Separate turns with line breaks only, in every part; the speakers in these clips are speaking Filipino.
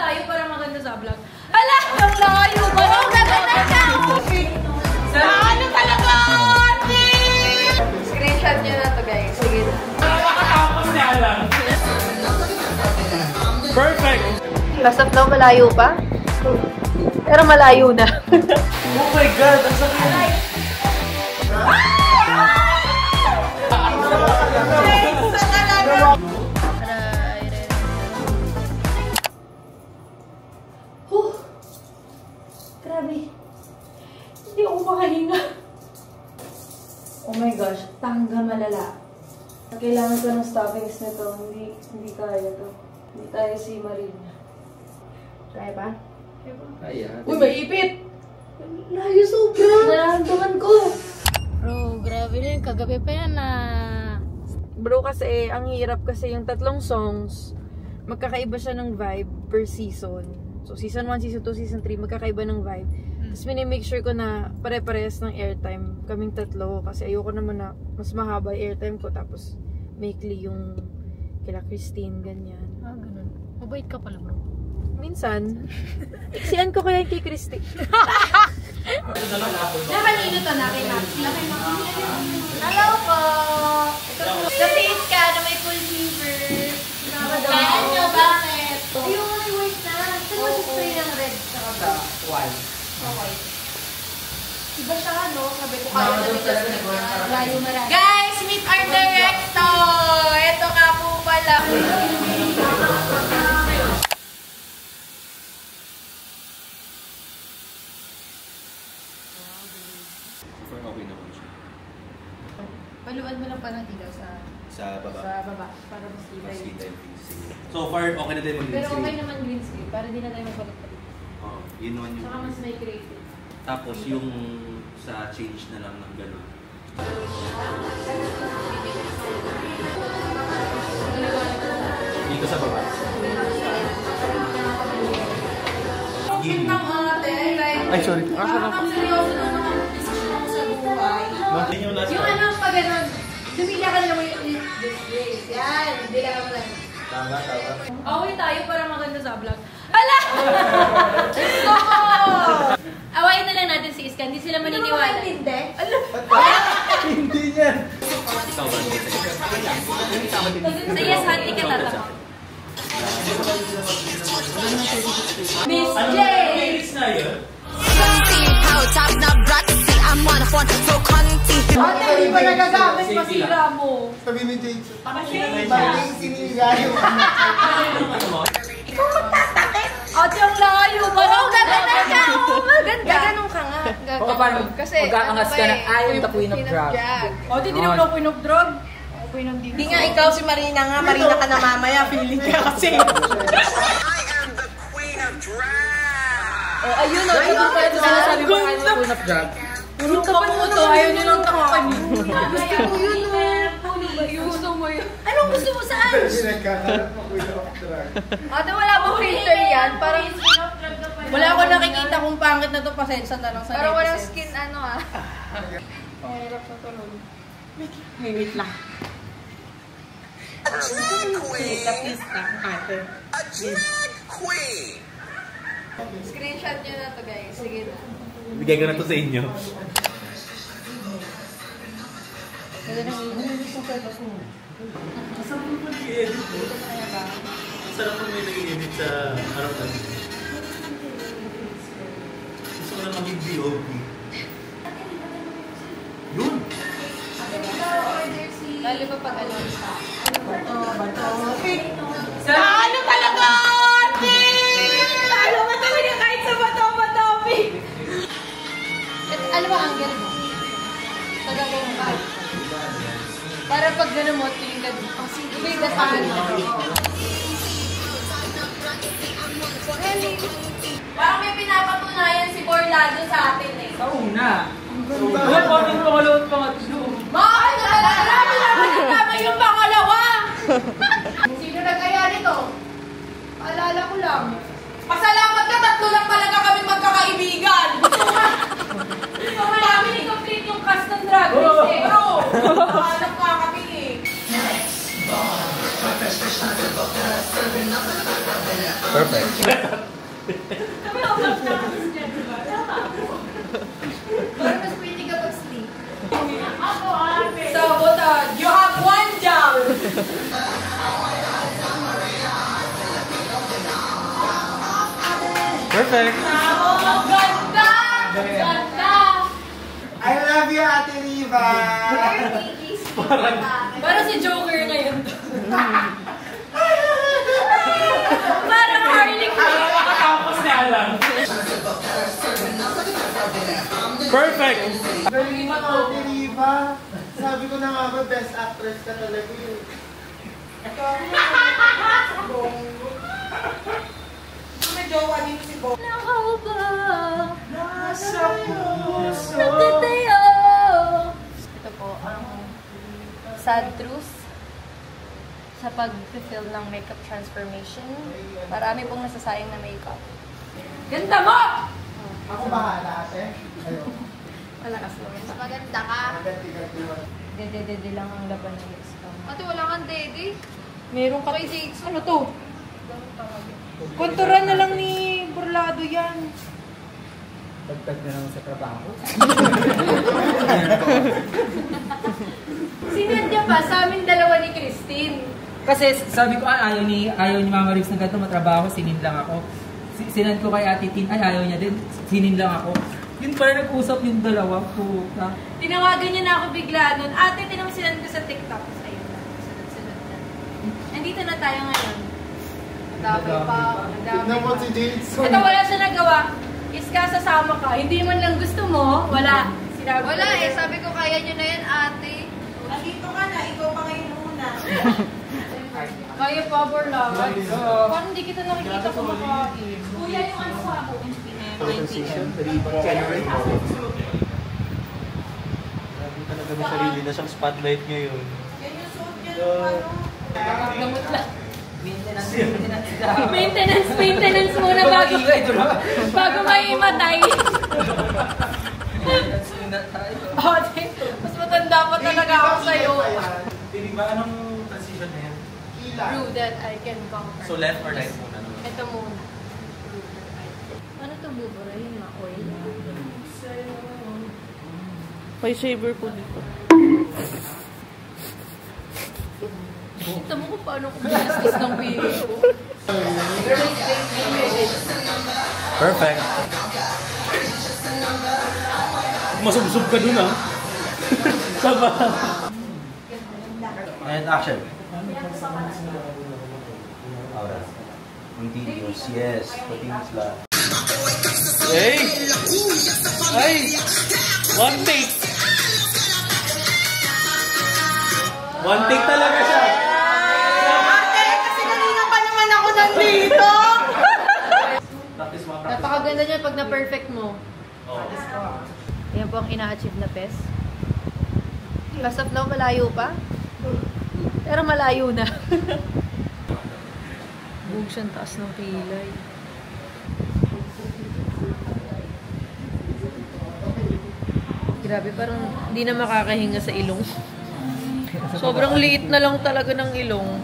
tayo para maganda sa vlog. Hala! Ang layo! Parang gaganda ka! Ano talaga?
Screenshot nyo na to, guys. Sige na.
Nakakatapos na lang. Perfect!
Basta flow, malayo pa. Pero malayo na.
Oh my God! Ang sakit!
Grabe. Hindi ako makahinga. Oh my gosh, tangga malala. Kailangan ko ng stoppings na to. Hindi kaya to. Hindi tayo si Marina.
Try ba?
Kaya.
Uy, may ipit! Layo sobra! Nararamdaman ko! Bro, grabe rin. Kagabi pa yan na... Bro, kasi ang hirap kasi yung tatlong songs, magkakaiba siya ng vibe per season. So, season 1, season 2, season 3, magkakaiba ng vibe. Tapos minimake sure ko na pare-parehas ng airtime kaming tatlo. Kasi ayoko naman na mas mahaba yung airtime ko. Tapos maikli yung kila Christine, ganyan.
Ah, ganun. Mabait ka pala, bro.
Minsan, iksian ko kaya kay Christine.
Nakanino to na kay Maxi? Hello po! Kasi ka na may full fever. Kaya nyo, bakit? Ayun, may white na. Saan mo spray ng red? Saka
White.
white. Iba siya, no? Sabi ko kaya na dito sa layo marami. Guys, meet our director! Ito nga po pala.
Okay naman siya.
Paluan mo lang pa ng ilaw sa
Baba.
sa baba para mas kita
Mas
yun.
kita yung green screen. So far, okay na din yung green
Pero
screen.
okay naman green screen. Para di na tayo magpalit-palit.
Oo, yun naman yung...
Saka mas may creative.
Tapos yung sa change na lang ng gano'n. Dito sa baba.
Bakit ng ate?
Ay, sorry.
Ang seryoso ng mga decision sa buhay.
Yung last
Yung
part.
ano, pag ganun, dumila ka na lang yung disgrace. Yan, dumila ka mo lang.
Tama.
Away tayo para maganda sa vlog. Hala! Awayin na lang natin si Iska. Hindi sila maniniwala.
Hindi.
Hindi yan!
Sa yes, hati ka tatama. Miss J!
Lyrics na yun?
Ate, hindi pa nagagamit masira mo.
Sabi ni Jade,
Kasi,
bagay sinira yung
ikaw magtatakit.
Ate, ang layo! Parang
Gaganda ka! Oo, maganda. Gaganong ka nga.
Oo, parang
Kasi,
magkakangas ka na, yung the queen of drag.
Ate, di naman ako pinag-drug.
Hindi nga ikaw si Marina nga. Marina ka na mamaya. Feeling ka kasi.
I am the queen of drag!
Oh, ayun o.
Ayun pa ito sinasabi mo, I'm the queen of drag.
Puro tapan mo to. Ayaw nyo lang takpan yun. Gusto mo yun o. Gusto mo yun. Anong gusto mo saan?
Hindi nagkakaroon mo queen of drag.
Ate, wala mong filter yan. Parang wala ko nakikita kung pangit na to. Pasensya na lang sa
Pero walang
netizens.
skin ano ah.
Pangarap na tulog.
Wait lang.
A drag queen! A drag queen!
Screenshot nyo na to guys. Sige na.
Bigay ko na to sa inyo. Sarap kung may nag-i-edit sa harapan. Gusto ko na maging B.O.B. Yun!
Lalo pa pag ano.
Ano talaga, ate? Ano ba talaga kahit sa bato-bato,
Ano ba ang ganun mo? Pagagano ka. Para pag gano'n mo, tingin ka dito. Ang sige, dasahan mo.
Parang may pinapatunayan si Borlado sa atin eh.
Sa una.
Wala pa rin pangalawat pangatlo.
Bakit na talaga? Marami naman nagkama yung pangalawa! Sino nag-aya nito? Paalala ko lang. Pasalamat ka, tatlo lang talaga kami magkakaibigan.
So, marami ni complete yung cast ng drag race eh.
Pero, hanap nga kami eh.
Perfect.
Parang mas pwede ka pag-sleep.
So, Butod, you have 1 job.
Perfect.
Oh, ganda! Ganda!
I love you, Ate Riva!
Parang si Joker ngayon. Parang Harley Quinn.
Tapos na lang. Perfect.
Galing mo, Ate Riva! Sabi ko na nga ba, best actress ka talaga yun. May jowa dito si Bo. Nasa puso.
Ito po ang sad truth sa pag-fill ng makeup transformation. Marami pong nasasayang na makeup.
Ganda mo!
Ako bahala, ate. Ayun.
Malakas mo. Mas maganda ka.
Ganti-ganti mo.
Dede lang ang laban ng lips ko.
Ate, wala kang dede.
Meron ka.
Kay James, ano to? Konturan na lang ni Burlado yan.
Dagdag na lang sa trabaho.
Sinadya pa sa amin dalawa ni Christine.
Kasi sabi ko, ayaw ni Mama Ribs na ganito matrabaho, sinin lang ako. Sinan ko kay Ate Tin, ayaw niya din, sinin lang ako. Yun pala nag-usap yung dalawa. Puta.
Tinawagan niya na ako bigla nun. Ate, tinamsinan ko sa TikTok. Ayun na, sunod-sunod na. Nandito na tayo ngayon. Ang dami pa.
Tignan mo si Jason.
Ito, wala siya nagawa. Iska, sasama ka. Hindi man lang gusto mo, wala. Sinabi
Wala
ko
eh. Sabi ko kaya nyo na yan, ate.
Nandito ka na, ikaw pa ngayon muna. Kaya pa, Burlado. Parang hindi kita nakikita kumakain. Kuya, yung ano ko ako.
Talaga may sarili na siyang spotlight ngayon.
Yan yung suot niya ng ano. Gamot lang.
Maintenance.
Maintenance muna bago maimatay. Ate, mas matanda pa talaga ako sa'yo.
Hindi ba anong transition na yan?
Prove that I can conquer.
So left or right muna? No?
Ito muna. Ano ito buburahin na oil?
May shaver po dito.
Kita mo kung paano ko binastos ng biro ko.
Perfect. Masubsob ka dun ah. Saba. And action. Ahora. Continuous. Yes. Continuous lang.
Hey! Ay! One take! One take talaga siya!
Ate, kasi kanina pa naman ako nandito!
Napakaganda niya pag na-perfect mo. Yan po ang ina-achieve na PES. As of now, malayo pa. Pero malayo na.
Buog siyang taas ng kilay. Grabe, parang hindi na makakahinga sa ilong. Sobrang liit na lang talaga ng ilong.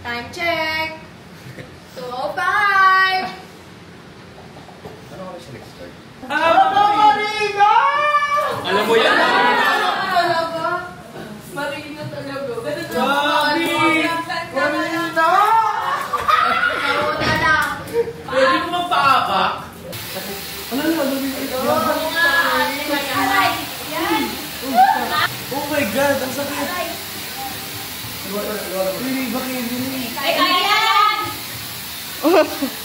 Time check! 2:05!
Alam mo yan?
Talaga? Marino talaga. Ganun lang. Marino! Nauna lang.
Pwede mo magpa-apak?
Yan!
Oh my God! Ang sakit!
Ay, kaya yan!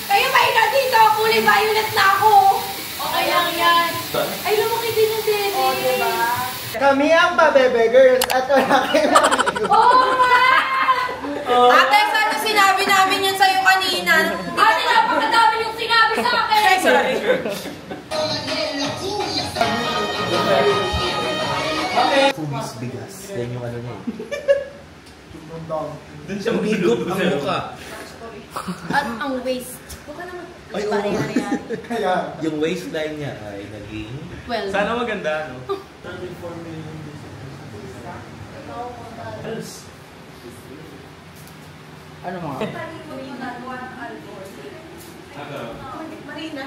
Kayo mahina dito! Kulay violet na ako! Okay lang yan! Ay, lumaki din yung dede!
Kami ang pabebe girls at wala kayo makikita.
Oo nga! Ate, sana sinabi namin yan sa'yo kanina. Ate, napakadami yung sinabi sa akin! Ay, sorry.
Pubis bigas. Yan yung ano niya eh.
Doon
siya umigop ang mukha.
At ang waist. Huwag ka naman.
Ay,
Pare-pare.
Kaya,
Yung waistline niya ay naging...
12.
Sana maganda, no?
Ano mga?
Marina.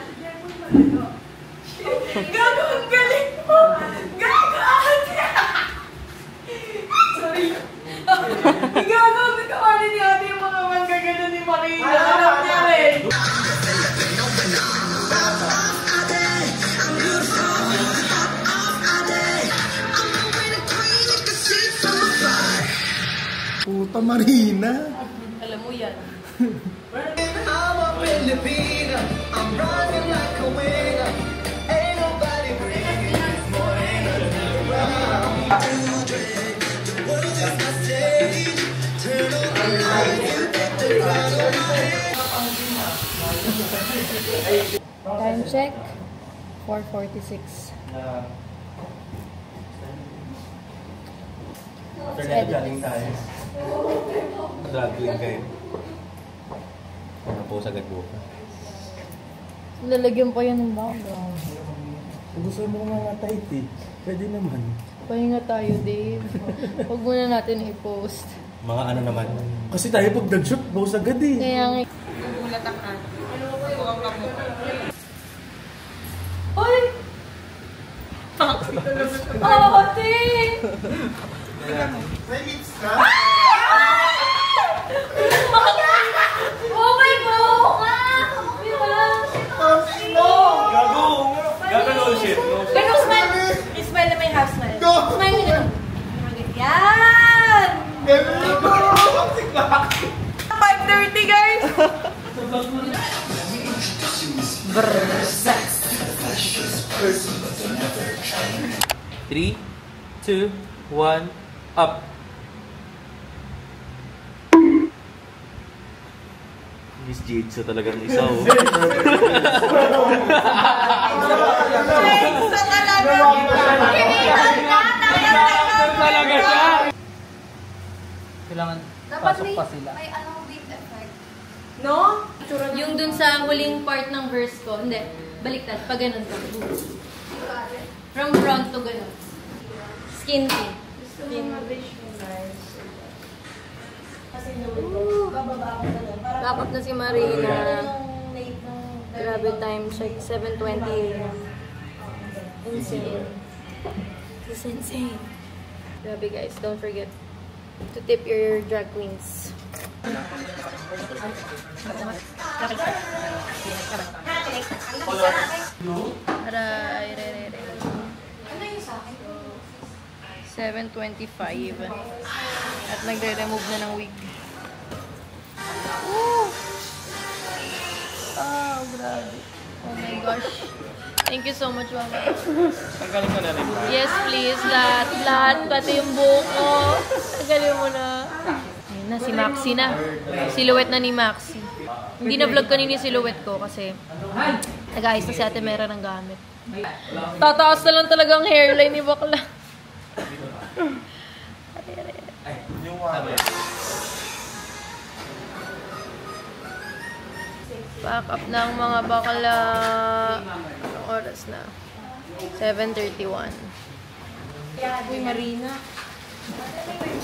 Gago, ang galing mo! Gago! Sorry. Gago, nagawa ni ate yung mga manggagano ni Marina. Alam niya rin.
Puta Marina.
Alam mo yan.
Time check, 4:46.
Internet galing tayo. Drag queen kayo. Ano po sa buka?
Lalagyan pa yan ng background.
Gusto mo mga tight eh. Pwede naman.
Pahinga tayo, Dave. Huwag muna natin i-post.
Mga ano naman. Kasi tayo pag nag-shoot, boss agad eh.
Kaya nga.
Gulat ang ate. Hoy! Ate!
May hits ka?
Oh my God!
Gago! Gago no shit.
Ganun, smile. Smile na may half smile.
Go!
Smile na. Yan! 5:30 guys!
Three, 2, 1, up. Miss Jade talagang isa oh.
Sa talaga! Kinitan na!
Talaga siya!
Kailangan pasok pa sila.
May anong beat effect.
No?
Yung dun sa huling part ng verse ko, hindi, baliktad, pag ganun ka. From front to ganun. Skin to. Bakit na si Marina. Grabe time check, 7:20 a.m. Insane. This is insane. Grabe guys, don't forget to tip your drag queens. Aray. 7:25. At nagre-remove na ng wig. Oh, grabe. Oh my gosh. Thank you so much, Mama.
Tanggalin ka na rin ba?
Yes, please. Lahat. Pati yung buhok ko. Tanggalin mo na. Ayun na, si Maxi na. Silhouette na ni Maxi. Hindi na vlog kanina yung silhouette ko kasi nag-ayos na si Ate Mera ng gamit. Tataas na lang talaga ang hairline ni Bakla. Pack up na ang mga bakla. Anong oras na? 7:31.
Uy, Marina.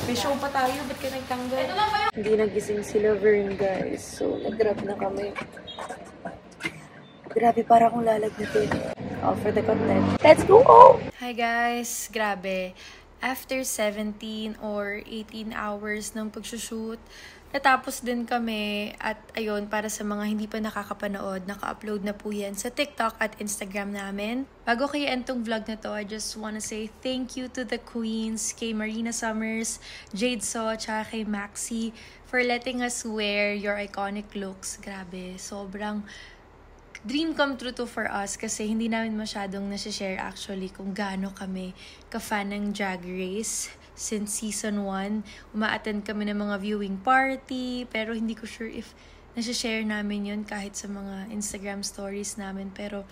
May show pa tayo. Ba't ka nagtanggal?
Hindi nagising si Laverne, guys. So, nag-grab na kami. Grabe, para akong lalagnatin. All for the content. Let's go! Hi, guys. Grabe. After 17 or 18 hours ng pagsushoot, natapos din kami at ayun, para sa mga hindi pa nakakapanood, naka-upload na po yan sa TikTok at Instagram namin. Bago kayo end tong vlog na to, I just wanna say thank you to the queens, kay Marina Summers, Jade So, tsaka kay Maxi, for letting us wear your iconic looks. Grabe, sobrang dream come true to for us kasi hindi namin masyadong nasi-share actually kung gaano kami ka-fan ng Drag Race. Since season 1, uma-attend kami ng mga viewing party, pero hindi ko sure if nasi-share namin yun kahit sa mga Instagram stories namin. Pero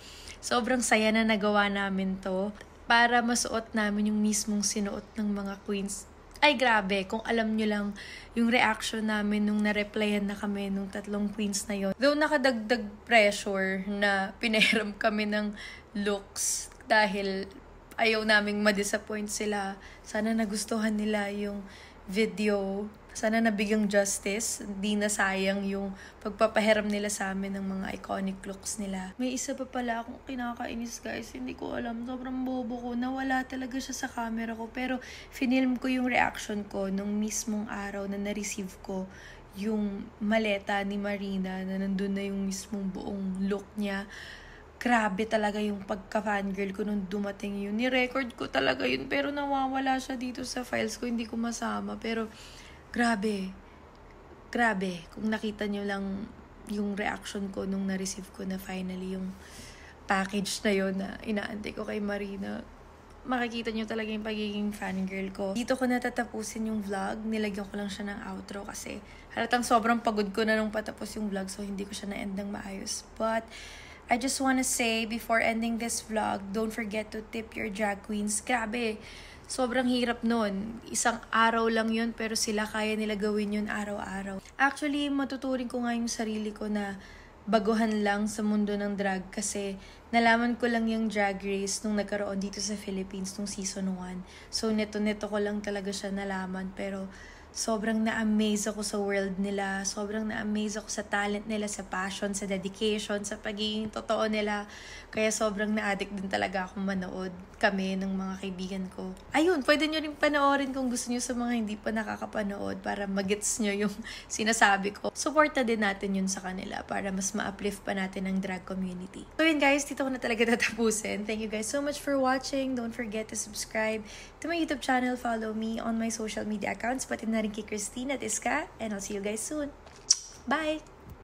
sobrang saya na nagawa namin to para masuot namin yung mismong sinuot ng mga queens. Ay grabe, kung alam nyo lang yung reaction namin nung na-replyan na kami nung 3 queens na yon. Though nakadagdag pressure na pinahiram kami ng looks dahil ayaw naming ma-disappoint sila. Sana nagustuhan nila yung video. Sana nabigyang justice. Hindi na sayang yung pagpapahiram nila sa amin ng mga iconic looks nila. May isa pa pala akong kinakainis guys. Hindi ko alam. Sobrang bobo ko. Nawala talaga siya sa camera ko. Pero finilm ko yung reaction ko nung mismong araw na na-receive ko yung maleta ni Marina na nandun na yung mismong buong look niya. Grabe talaga yung pagka-fangirl ko nung dumating yun. Ni-record ko talaga yun pero nawawala siya dito sa files ko. Hindi ko masama. Pero grabe. Grabe. Kung nakita nyo lang yung reaction ko nung na-receive ko na finally yung package na yun na inaantay ko kay Marina. Makikita nyo talaga yung pagiging fangirl ko. Dito ko natatapusin yung vlog. Nilagyan ko lang siya ng outro kasi halatang sobrang pagod ko na nung patapos yung vlog so hindi ko siya na-end ng maayos. But I just wanna say before ending this vlog, don't forget to tip your drag queens. Grabe, sobrang hirap nun. Isang araw lang yun pero sila kaya nila gawin yun araw-araw. Actually, matuturing ko nga yung sarili ko na baguhan lang sa mundo ng drag kasi nalaman ko lang yung Drag Race nung nagkaroon dito sa Philippines nung season 1. So neto ko lang talaga siya nalaman pero sobrang na-amaze ako sa world nila. Sobrang na-amaze ako sa talent nila, sa passion, sa dedication, sa pagiging totoo nila. Kaya sobrang na-addict din talaga akong manood kami ng mga kaibigan ko. Ayun, pwede nyo rin panoorin kung gusto nyo sa mga hindi pa nakakapanood para magets nyo yung sinasabi ko. Support na din natin yun sa kanila para mas ma-uplift pa natin ang drag community. So yun guys, dito ko na talaga tatapusin. Thank you guys so much for watching. Don't forget to subscribe to my YouTube channel. Follow me on my social media accounts. Pati na rin kay Christine at Iska. And I'll see you guys soon. Bye!